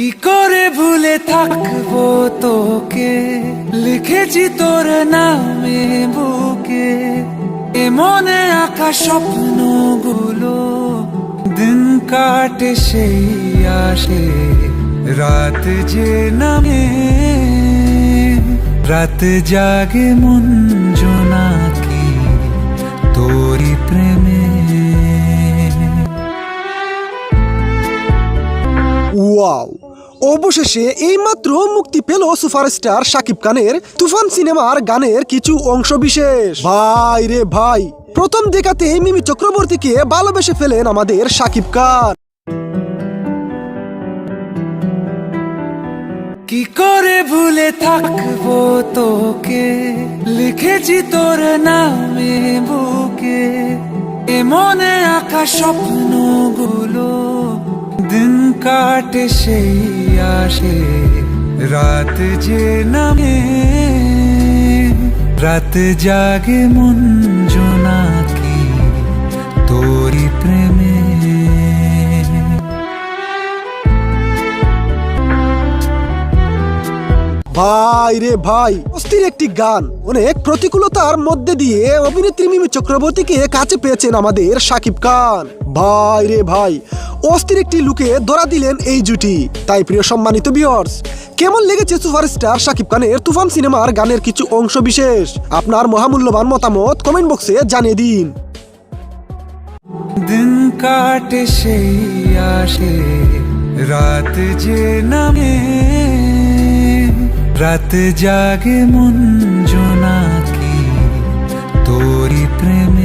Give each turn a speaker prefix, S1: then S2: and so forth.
S1: কি করে ভুলে থাকবো তোকে, লিখেছি তোর নামে বুকে, এ মনে আঁকা স্বপ্নগুলো, দিন কাটে সেই আসে, রাত যে নামে, রাত জাগে মন জোনাকি তোরি প্রেমে।
S2: ওয়াও, অবশেষে এইমাত্র মুক্তি পেল সুপারস্টার শাকিব খানের তুফান সিনেমার গানের কিছু অংশ বিশেষ। ভাই রে ভাই, প্রথম দেখাতে মিমি চক্রবর্তীকে ভালোবেসে ফেলেন আমাদের শাকিব খান।
S1: কি করে ভুলে থাকবো তোকে, লিখেছি তোর নামে বুকে, এ মনে আঁকা স্বপ্নগুলো, দিন কাটে সেই আসে, রাত যে নামে, রাত জাগে মন জোনাকি তোরি প্রেমে।
S2: ভাই রে ভাই, অস্থির একটি গান। অনেক প্রতিকূলতার মধ্যে দিয়ে অভিনেত্রী মিমি চক্রবর্তীকে কাছে পেয়েছেন আমাদের শাকিব খান। ভাই রে ভাই, অস্থির একটি লুকে ধরা দিলেন এই জুটি। তাই প্রিয় সম্মানিত ভিউয়ার্স, কেমন লেগেছে সুপারস্টার শাকিব খানের তুফান সিনেমার গানের কিছু অংশ বিশেষ? আপনার মহামূল্যবান মতামত কমেন্ট বক্সে জানিয়ে দিন।
S1: দিন কাটে সেই আসে, রাত যে নামে, রাত জাগে মন জোনাকি তোরি প্রেমে।